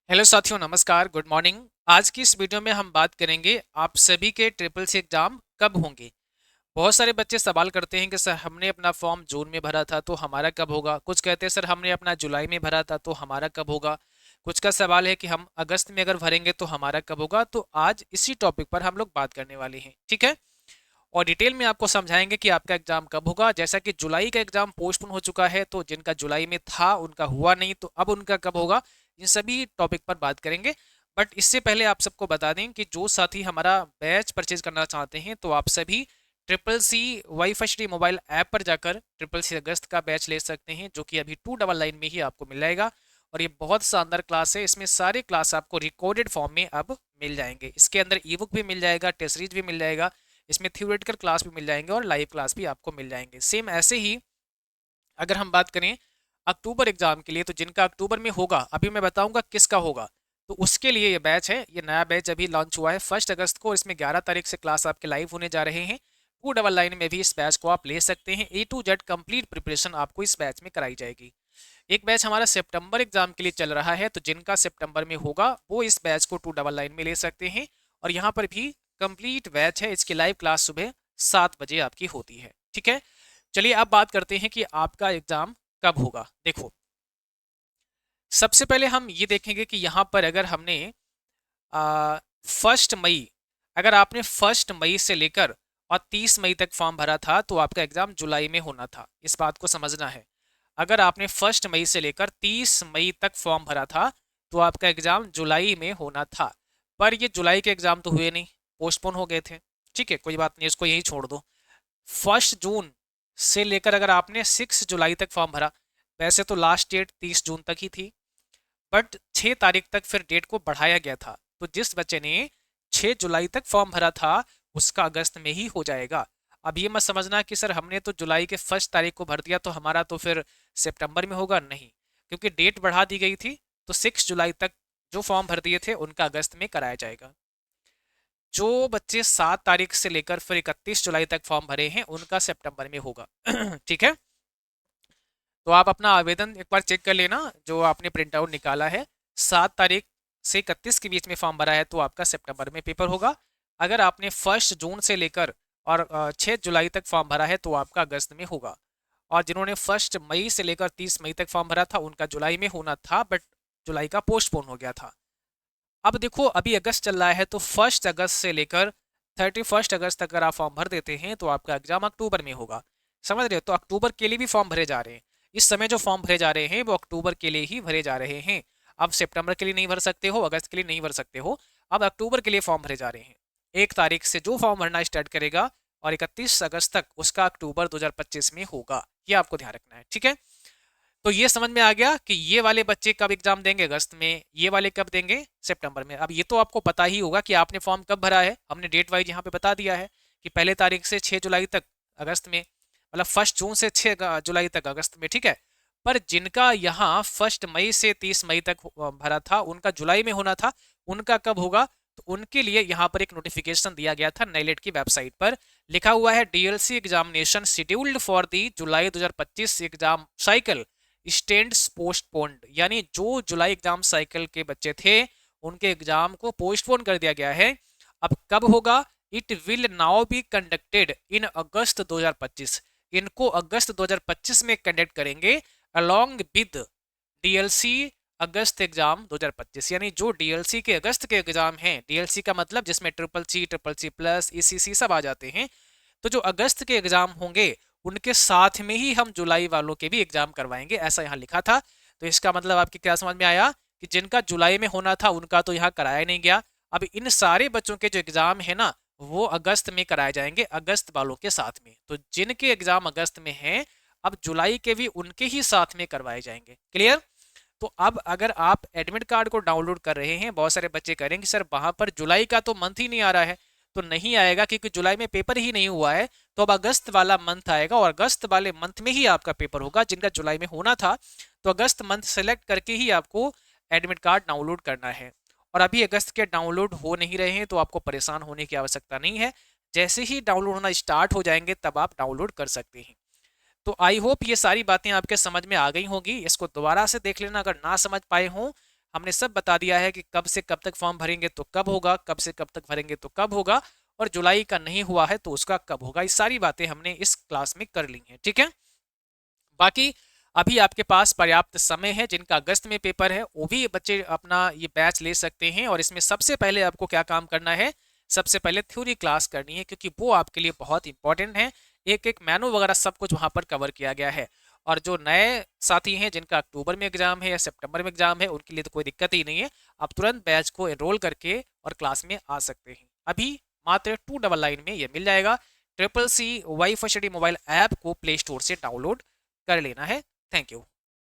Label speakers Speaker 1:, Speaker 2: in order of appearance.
Speaker 1: Hello साथियों, नमस्कार, good morning. आज की इस वीडियो में हम बात करेंगे आप सभी के ट्रिपल सी एग्जाम कब होंगे। बहुत सारे बच्चे सवाल करते हैं कि सर हमने अपना फॉर्म जून में भरा था तो हमारा कब होगा। कुछ कहते हैं सर हमने अपना जुलाई में भरा था तो हमारा कब होगा। कुछ का सवाल है कि हम अगस्त में अगर भरेंगे तो हमारा कब होगा। तो आज इसी टॉपिक पर हम लोग बात करने वाले हैं, ठीक है। और डिटेल में आपको समझाएंगे कि आपका एग्जाम कब होगा। जैसा कि जुलाई का एग्जाम पोस्टपोन हो चुका है तो जिनका जुलाई में था उनका हुआ नहीं, तो अब उनका कब होगा, इन सभी टॉपिक पर बात करेंगे। बट इससे पहले आप सबको बता दें कि जो साथी हमारा बैच परचेज करना चाहते हैं तो आप सभी ट्रिपल सी वाईफाई श्री मोबाइल ऐप पर जाकर ट्रिपल सी अगस्त का बैच ले सकते हैं, जो कि अभी 299 में ही आपको मिल जाएगा। और ये बहुत शानदार क्लास है, इसमें सारे क्लास आपको रिकॉर्डेड फॉर्म में अब मिल जाएंगे। इसके अंदर ई बुक भी मिल जाएगा, टेस्ट सीरीज भी मिल जाएगा, इसमें थ्योरेटिकल क्लास भी मिल जाएंगे और लाइव क्लास भी आपको मिल जाएंगे। सेम ऐसे ही अगर हम बात करें अक्टूबर एग्जाम के लिए, तो जिनका अक्टूबर में होगा अभी मैं बताऊंगा किसका होगा। तो उसके लिए ये बैच है, ये नया बैच अभी लॉन्च हुआ है 1 अगस्त को। इसमें 11 तारीख से क्लास आपके लाइव होने जा रहे हैं। 299 में भी इस बैच को आप ले सकते हैं। A to Z complete preparation आपको इस बैच में कराई जाएगी। एक बैच हमारा सितंबर एग्जाम के लिए चल रहा है, तो जिनका सितंबर में होगा वो इस बैच को 299 में ले सकते हैं। और यहाँ पर भी कंप्लीट बैच है, इसकी लाइव क्लास सुबह 7 बजे आपकी होती है, ठीक है। चलिए अब बात करते हैं कि आपका एग्जाम कब होगा। देखो, सबसे पहले हम ये देखेंगे कि यहाँ पर अगर हमने 1 मई, अगर आपने 1 मई से लेकर और 30 मई तक फॉर्म भरा था तो आपका एग्जाम जुलाई में होना था। इस बात को समझना है। अगर आपने 1 मई से लेकर 30 मई तक फॉर्म भरा था तो आपका एग्जाम जुलाई में होना था। पर ये जुलाई के एग्जाम तो हुए नहीं, पोस्टपोन हो गए थे। ठीक है, कोई बात नहीं, इसको यही छोड़ दो। 1 जून से लेकर अगर आपने 6 जुलाई तक फॉर्म भरा, वैसे तो लास्ट डेट 30 जून तक ही थी, बट 6 तारीख तक फिर डेट को बढ़ाया गया था। तो जिस बच्चे ने 6 जुलाई तक फॉर्म भरा था उसका अगस्त में ही हो जाएगा। अब ये मत समझना कि सर हमने तो जुलाई के 1 तारीख को भर दिया तो हमारा तो फिर सितंबर में होगा, नहीं, क्योंकि डेट बढ़ा दी गई थी। तो 6 जुलाई तक जो फॉर्म भर दिए थे उनका अगस्त में कराया जाएगा। जो बच्चे 7 तारीख से लेकर फिर 31 जुलाई तक फॉर्म भरे हैं उनका सितंबर में होगा। ठीक है। तो आप अपना आवेदन एक बार चेक कर लेना जो आपने प्रिंट आउट निकाला है। 7 तारीख से 31 के बीच में फॉर्म भरा है तो आपका सितंबर में पेपर होगा। अगर आपने 1 जून से लेकर और 6 जुलाई तक फॉर्म भरा है तो आपका अगस्त में होगा। और जिन्होंने 1 मई से लेकर 30 मई तक फॉर्म भरा था उनका जुलाई में होना था, बट जुलाई का पोस्टपोन हो गया था। अब देखो, अभी अगस्त चल रहा है तो 1 अगस्त से लेकर 31 अगस्त तक अगर आप फॉर्म भर देते हैं तो आपका एग्जाम अक्टूबर में होगा। समझ रहे हो? तो अक्टूबर के लिए भी फॉर्म भरे जा रहे हैं। इस समय जो फॉर्म भरे जा रहे हैं वो अक्टूबर के लिए ही भरे जा रहे हैं। अब सितंबर के लिए नहीं भर सकते हो, अगस्त के लिए नहीं भर सकते हो, अब अक्टूबर के लिए फॉर्म भरे जा रहे हैं। 1 तारीख से जो फॉर्म भरना स्टार्ट करेगा और 31 अगस्त तक उसका अक्टूबर 2025 में होगा। ये आपको ध्यान रखना है, ठीक है। तो ये समझ में आ गया कि ये वाले बच्चे कब एग्जाम देंगे, अगस्त में, ये वाले कब देंगे, सितंबर में। अब ये तो आपको पता ही होगा कि आपने फॉर्म कब भरा है, हमने डेट वाइज यहाँ पे बता दिया है कि पहले तारीख से 6 जुलाई तक अगस्त में, मतलब 1 जून से 6 जुलाई तक अगस्त में, ठीक है। पर जिनका यहाँ 1 मई से 30 मई तक भरा था उनका जुलाई में होना था, उनका कब होगा। तो उनके लिए यहाँ पर एक नोटिफिकेशन दिया गया था नेलेट की वेबसाइट पर। लिखा हुआ है DLC examination scheduled for the July 2025 exam cycle stands postponed, यानी जो जुलाई एग्जाम साइकिल के बच्चे थे उनके एग्जाम को पोस्टपोन कर दिया गया है। अब कब होगा? It will now be conducted in August 2025। इनको अगस्त 2025 में कंडक्ट करेंगे along with DLC August exam 2025। यानी जो डीएलसी के अगस्त के एग्जाम हैं, डीएलसी का मतलब जिसमें ट्रिपल सी प्लस ईसीसी सब आ जाते हैं, तो जो अगस्त के एग्जाम होंगे उनके साथ में ही हम जुलाई वालों के भी एग्जाम करवाएंगे, ऐसा यहाँ लिखा था। तो इसका मतलब आपकी क्या समझ में आया कि जिनका जुलाई में होना था उनका तो यहाँ कराया नहीं गया। अब इन सारे बच्चों के जो एग्जाम है ना वो अगस्त में कराए जाएंगे, अगस्त वालों के साथ में। तो जिनके एग्जाम अगस्त में हैं अब जुलाई के भी उनके ही साथ में करवाए जाएंगे। क्लियर? तो अब अगर आप एडमिट कार्ड को डाउनलोड कर रहे हैं, बहुत सारे बच्चे करेंगे सर वहां पर जुलाई का तो मंथ ही नहीं आ रहा है। तो नहीं आएगा क्योंकि जुलाई में पेपर ही नहीं हुआ है। तो अब अगस्त वाला मंथ आएगा और अगस्त वाले मंथ में ही आपका पेपर होगा जिनका जुलाई में होना था। तो अगस्त मंथ सेलेक्ट करके ही आपको एडमिट कार्ड डाउनलोड करना है। और अभी अगस्त के डाउनलोड हो नहीं रहे हैं तो आपको परेशान होने की आवश्यकता नहीं है। जैसे ही डाउनलोड होना स्टार्ट हो जाएंगे तब आप डाउनलोड कर सकते हैं। तो आई होप ये सारी बातें आपके समझ में आ गई होंगी। इसको दोबारा से देख लेना अगर ना समझ पाए हों। हमने सब बता दिया है कि कब से कब तक फॉर्म भरेंगे तो कब होगा, कब से कब तक भरेंगे तो कब होगा, और जुलाई का नहीं हुआ है तो उसका कब होगा। ये सारी बातें हमने इस क्लास में कर ली हैं, ठीक है। बाकी अभी आपके पास पर्याप्त समय है, जिनका अगस्त में पेपर है वो भी बच्चे अपना ये बैच ले सकते हैं। और इसमें सबसे पहले आपको क्या काम करना है, सबसे पहले थ्योरी क्लास करनी है, क्योंकि वो आपके लिए बहुत इंपॉर्टेंट है। एक एक मेनू वगैरह सब कुछ वहां पर कवर किया गया है। और जो नए साथी हैं जिनका अक्टूबर में एग्जाम है या सितंबर में एग्जाम है, उनके लिए तो कोई दिक्कत ही नहीं है, आप तुरंत बैच को एनरोल करके और क्लास में आ सकते हैं। अभी मात्र 299 में ये मिल जाएगा। Triple C Y for study mobile app को प्ले स्टोर से डाउनलोड कर लेना है। Thank you.